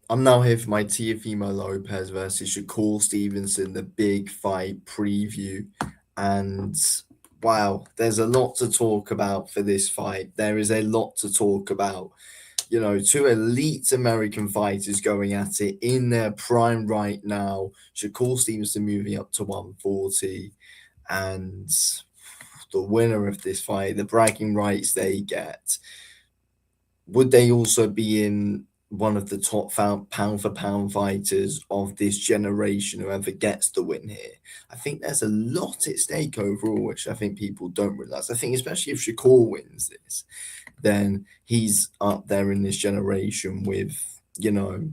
I'm now here for my Teofimo Lopez versus Shakur Stevenson, the big fight preview. And wow, there's a lot to talk about for this fight. There is a lot to talk about. You know, two elite American fighters going at it in their prime right now. Shakur Stevenson moving up to 140. And the winner of this fight, the bragging rights they get, would they also be in one of the top pound for pound fighters of this generation, whoever gets the win here? I think there's a lot at stake overall, which I think people don't realize. I think especially if Shakur wins this, then he's up there in this generation with, you know,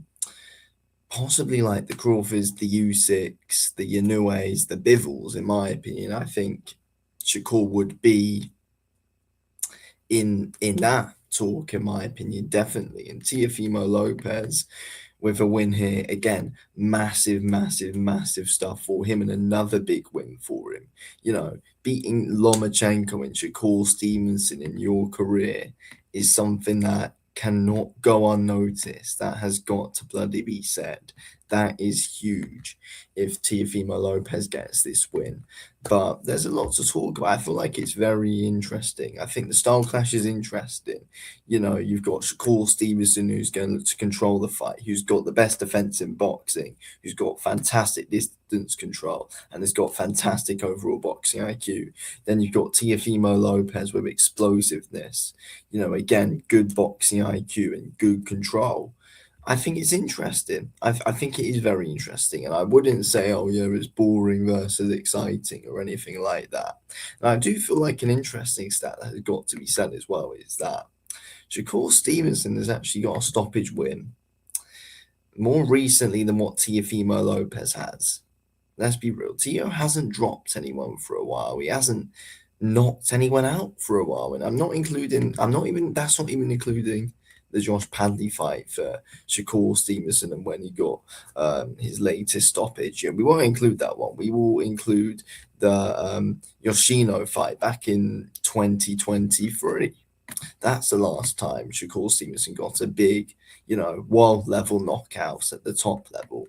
possibly like the Crawfords, the U6, the Yanoues, the Bivals, in my opinion. I think Shakur would be in that talk, in my opinion, definitely. And Teofimo Lopez with a win here again, massive, massive, massive stuff for him, and another big win for him. You know, beating Lomachenko and Shakur Stevenson in your career is something that cannot go unnoticed. That has got to bloody be said. That is huge if Teofimo Lopez gets this win. But there's a lot to talk about. I feel like it's very interesting. I think the style clash is interesting. You know, you've got Shakur Stevenson, who's going to control the fight, who's got the best defense in boxing, who's got fantastic distance control, and has got fantastic overall boxing IQ. Then you've got Teofimo Lopez with explosiveness. You know, again, good boxing IQ and good control. I think it's interesting. I think it is very interesting, and I wouldn't say, oh yeah, it's boring versus exciting or anything like that. And I do feel like an interesting stat that has got to be said as well is that Shakur Stevenson has actually got a stoppage win more recently than what Teofimo Lopez has. Let's be real. Tio hasn't dropped anyone for a while. He hasn't knocked anyone out for a while, and that's not even including the Josh Padley fight for Shakur Stevenson and when he got his latest stoppage. Yeah, we won't include that one. We will include the Yoshino fight back in 2023. That's the last time Shakur Stevenson got a big, you know, world level knockouts at the top level.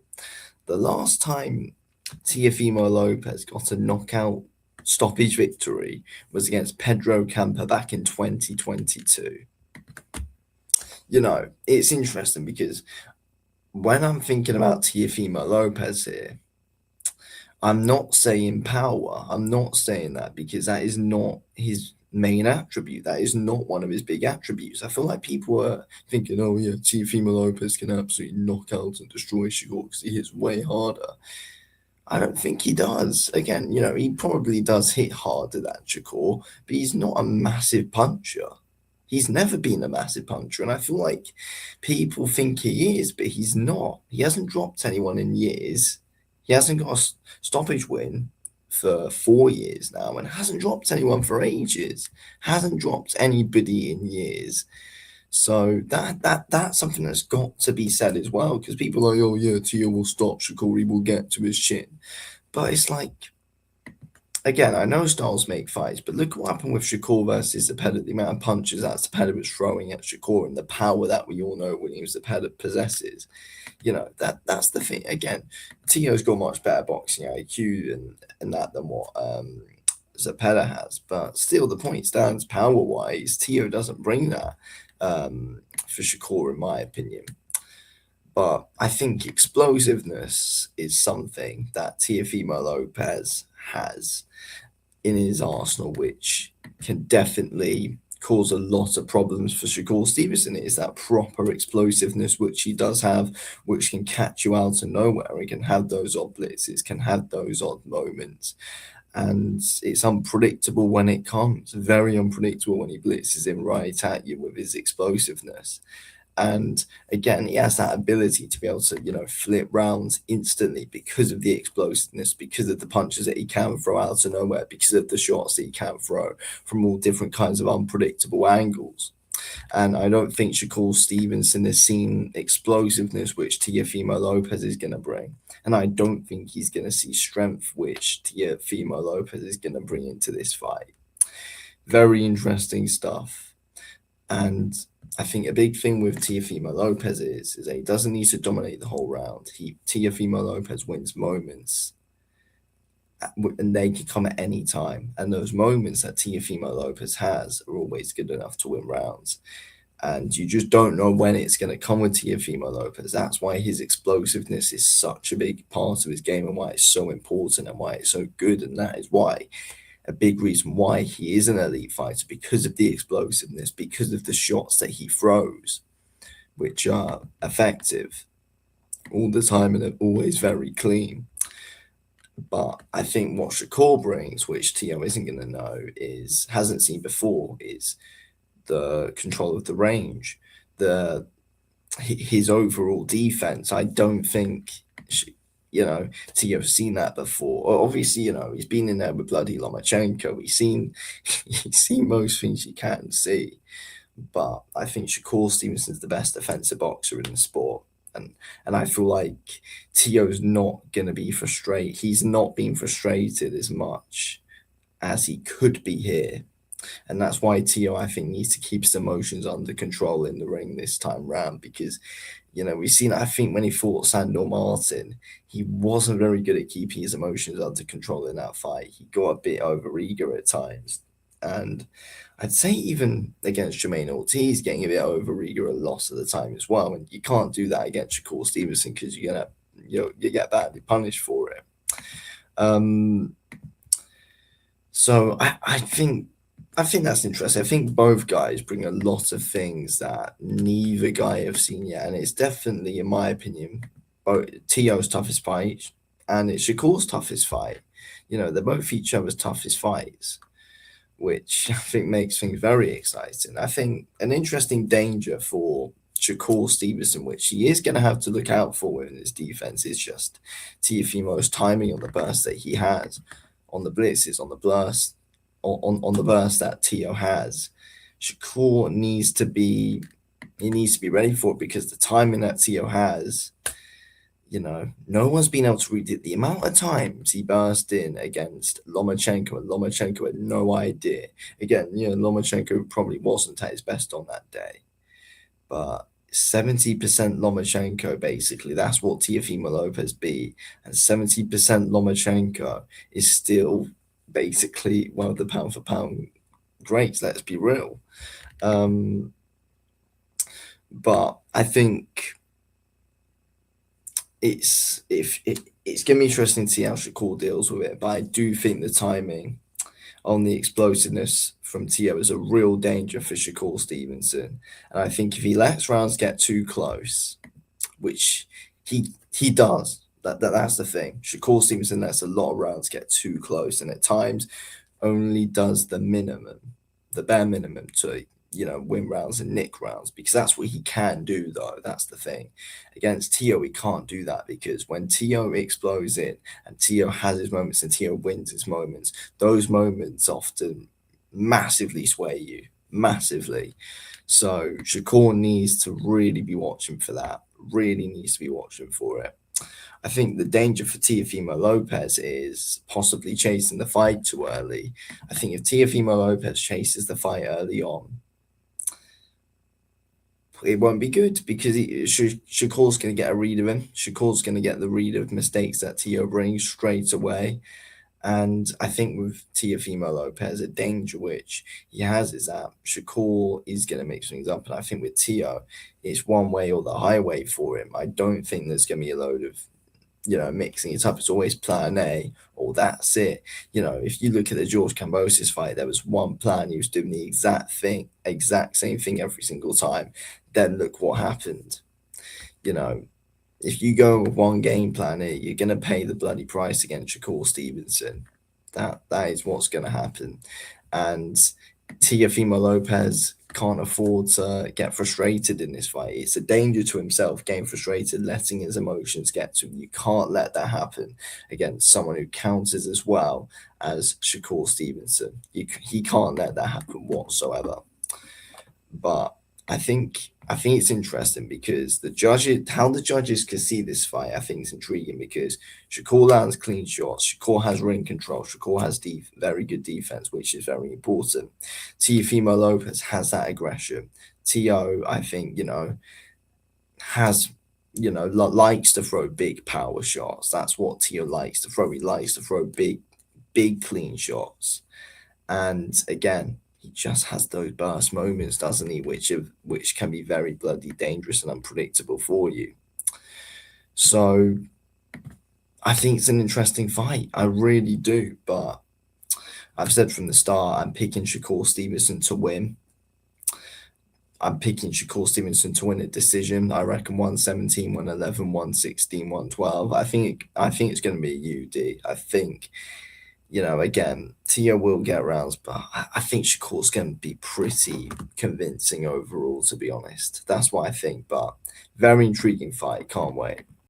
The last time Teofimo Lopez got a knockout stoppage victory was against Pedro Campa back in 2022. You know, it's interesting because when I'm thinking about Teofimo Lopez here, I'm not saying power. I'm not saying that because that is not his main attribute. That is not one of his big attributes. I feel like people are thinking, oh yeah, Teofimo Lopez can absolutely knock out and destroy Shakur because he hits way harder. I don't think he does. Again, you know, he probably does hit harder than Shakur, but he's not a massive puncher. He's never been a massive puncher, and I feel like people think he is, but he's not. He hasn't dropped anyone in years. He hasn't got a stoppage win for 4 years now, and hasn't dropped anyone for ages. Hasn't dropped anybody in years. So that's something that's got to be said as well, because people are like, oh yeah, Tia will stop Shakur, he will get to his chin. But it's like, again, I know styles make fights, but look what happened with Shakur versus Zepeda, the amount of punches that Zepeda was throwing at Shakur and the power that we all know William Zepeda possesses. You know, that's the thing. Again, Tio's got much better boxing IQ and that than what Zepeda has. But still, the point stands power wise, Tio doesn't bring that for Shakur, in my opinion. But I think explosiveness is something that Teofimo Lopez has in his arsenal, which can definitely cause a lot of problems for Shakur Stevenson. It is that proper explosiveness which he does have, which can catch you out of nowhere. He can have those odd blitzes, can have those odd moments. And it's unpredictable when it comes, very unpredictable when he blitzes in right at you with his explosiveness. And again, he has that ability to be able to, you know, flip rounds instantly because of the explosiveness, because of the punches that he can throw out of nowhere, because of the shots that he can throw from all different kinds of unpredictable angles. And I don't think Shakur Stevenson has seen explosiveness, which Teofimo Lopez is going to bring. And I don't think he's going to see strength, which Teofimo Lopez is going to bring into this fight. Very interesting stuff. And I think a big thing with Teofimo Lopez is that he doesn't need to dominate the whole round. Teofimo Lopez wins moments, and they can come at any time. And those moments that Teofimo Lopez has are always good enough to win rounds. And you just don't know when it's going to come with Teofimo Lopez. That's why his explosiveness is such a big part of his game and why it's so important and why it's so good. And that is why a big reason why he is an elite fighter, because of the explosiveness, because of the shots that he throws, which are effective all the time and are always very clean. But I think what Shakur brings, which Tio isn't going to know, hasn't seen before, is the control of the range, the his overall defense. I don't think Tio's seen that before. Obviously, he's been in there with bloody Lomachenko. He's seen most things you can see. But I think Shakur Stevenson's the best defensive boxer in the sport. And I feel like Tio's not gonna be frustrated. He's not being frustrated as much as he could be here. And that's why Tio, I think, needs to keep his emotions under control in the ring this time round because, we've seen, I think, when he fought Sandor Martin, he wasn't very good at keeping his emotions under control in that fight. He got a bit overeager at times. And I'd say even against Jermaine Ortiz, getting a bit overeager a lot of the time as well. And you can't do that against Shakur Stevenson because you get badly punished for it. So I think that's interesting. I think both guys bring a lot of things that neither guy have seen yet, and it's definitely, in my opinion, both Tio's toughest fight and it's Shakur's toughest fight. They're both each other's toughest fights, which I think makes things very exciting. I think an interesting danger for Shakur Stevenson, which he is going to have to look out for in his defense, is just Teofimo's timing on the burst that he has, on the blitzes, on the burst, on the burst that Tio has. Shakur needs to be ready for it because the timing that Tio has, no one's been able to read it. The amount of times he burst in against Lomachenko, and Lomachenko had no idea. Again, Lomachenko probably wasn't at his best on that day, but 70% Lomachenko, basically, that's what Teofimo Lopez be, and 70% Lomachenko is still basically one of the pound for pound greats. Let's be real. But I think it's gonna be interesting to see how Shakur deals with it. But I do think the timing on the explosiveness from Tio is a real danger for Shakur Stevenson. And I think if he lets rounds get too close, which he does, that's the thing. Shakur Stevenson lets a lot of rounds get too close, and at times only does the bare minimum to win rounds and nick rounds, because that's what he can do, though. That's the thing. Against Tio, he can't do that because when Tio explodes in and Tio has his moments and Tio wins his moments, those moments often massively sway you, massively. So Shakur needs to really be watching for that, really needs to be watching for it. I think the danger for Teofimo Lopez is possibly chasing the fight too early. I think if Teofimo Lopez chases the fight early on, it won't be good because Shakur's going to get a read of him. Shakur's going to get the read of mistakes that Tio brings straight away. And I think with Teofimo Lopez, a danger which he has is that Shakur is going to mix things up. And I think with Tio, it's one way or the highway for him. I don't think there's going to be a load of mixing it up. It's always plan A or that's it. If you look at the George Kambosos fight, there was one plan. He was doing the exact same thing every single time. Then look what happened. If you go with one game plan here, you're going to pay the bloody price against Shakur Stevenson. That is what's going to happen. And Teofimo Lopez can't afford to get frustrated in this fight. It's a danger to himself, getting frustrated, letting his emotions get to him. You can't let that happen against someone who counters as well as Shakur Stevenson. He can't let that happen whatsoever. But I think it's interesting because how the judges can see this fight, I think is intriguing because Shakur lands clean shots, Shakur has ring control, Shakur has very good defense, which is very important. Teofimo Lopez has that aggression. Tio, I think, has, likes to throw big power shots. That's what Tio likes to throw. He likes to throw big, big clean shots. And again, he just has those burst moments, doesn't he? Which can be very bloody dangerous and unpredictable for you. So I think it's an interesting fight. I really do. But I've said from the start, I'm picking Shakur Stevenson to win. I'm picking Shakur Stevenson to win a decision. I reckon 117, 111, 116, 112. I think it's going to be a UD. I think, again, Tio will get rounds, but I think Shakur's going to be pretty convincing overall, to be honest. That's what I think, but very intriguing fight. Can't wait.